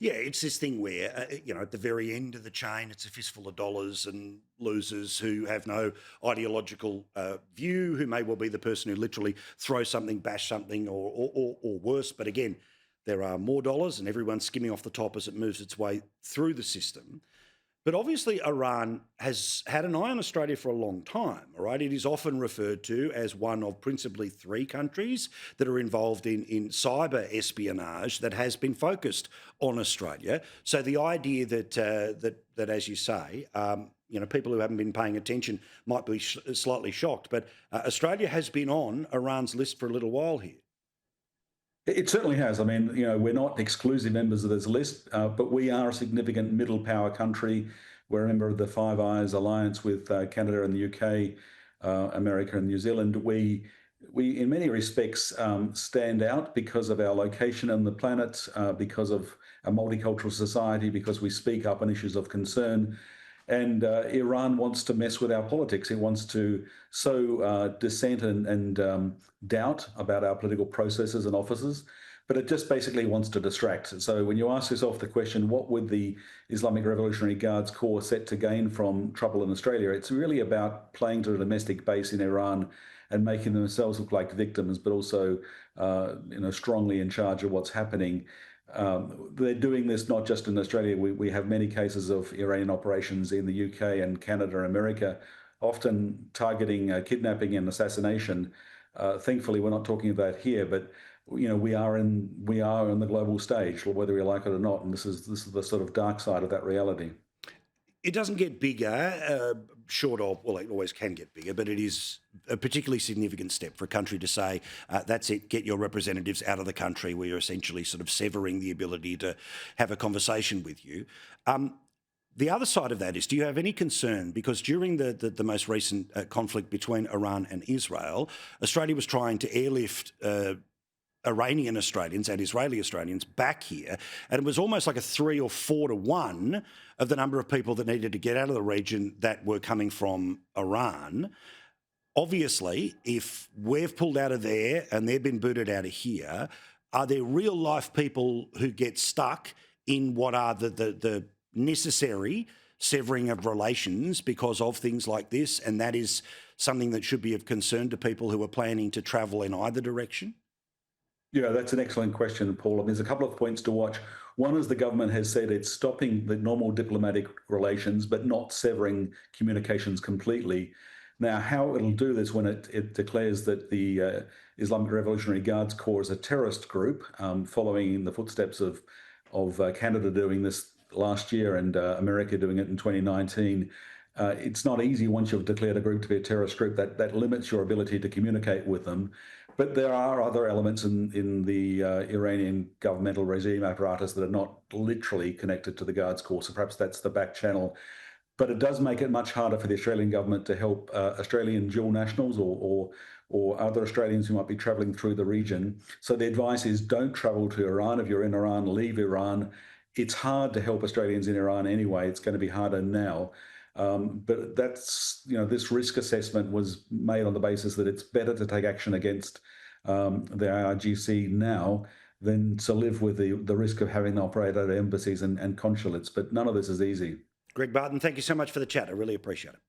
Yeah, it's this thing where, at the very end of the chain, it's a fistful of dollars and losers who have no ideological view, who may well be the person who literally throws something, bash something, or worse. But again, there are more dollars and everyone's skimming off the top as it moves its way through the system. But obviously, Iran has had an eye on Australia for a long time, all right? It is often referred to as one of principally three countries that are involved in cyber espionage that has been focused on Australia. So the idea that as you say, people who haven't been paying attention might be slightly shocked, but Australia has been on Iran's list for a little while here. It certainly has. I mean, we're not exclusive members of this list, but we are a significant middle power country. We're a member of the Five Eyes alliance with Canada and the UK, America and New Zealand. We in many respects, stand out because of our location on the planet, because of a multicultural society, because we speak up on issues of concern. And Iran wants to mess with our politics. It wants to sow dissent and doubt about our political processes and offices, but it just basically wants to distract. So when you ask yourself the question, what would the Islamic Revolutionary Guards Corps set to gain from trouble in Australia? It's really about playing to a domestic base in Iran and making themselves look like victims, but also strongly in charge of what's happening. They're doing this not just in Australia. We have many cases of Iranian operations in the UK and Canada and America, often targeting kidnapping and assassination. Thankfully, we're not talking about here, but we are on the global stage, whether we like it or not. And this is the sort of dark side of that reality. It doesn't get bigger, short of, well, it always can get bigger, but it is a particularly significant step for a country to say, that's it, get your representatives out of the country. We are essentially sort of severing the ability to have a conversation with you. The other side of that is, do you have any concern? Because during the most recent conflict between Iran and Israel, Australia was trying to airlift Iranian Australians and Israeli Australians back here, and it was almost like a 3 or 4 to 1 of the number of people that needed to get out of the region that were coming from Iran. Obviously, if we've pulled out of there and they've been booted out of here, are there real life people who get stuck in what are the necessary severing of relations because of things like this? And that is something that should be of concern to people who are planning to travel in either direction? Yeah, that's an excellent question, Paul. And there's a couple of points to watch. One is the government has said it's stopping the normal diplomatic relations, but not severing communications completely. Now, how it'll do this when it declares that the Islamic Revolutionary Guards Corps is a terrorist group, following in the footsteps of Canada doing this last year and America doing it in 2019. It's not easy once you've declared a group to be a terrorist group. That limits your ability to communicate with them. But there are other elements in the Iranian governmental regime apparatus that are not literally connected to the Guards Corps. So perhaps that's the back channel. But it does make it much harder for the Australian government to help Australian dual nationals or other Australians who might be travelling through the region. So the advice is don't travel to Iran. If you're in Iran, leave Iran. It's hard to help Australians in Iran anyway. It's going to be harder now. But that's, this risk assessment was made on the basis that it's better to take action against the IRGC now than to live with the risk of having to operate at embassies and consulates. But none of this is easy. Greg Barton, thank you so much for the chat. I really appreciate it.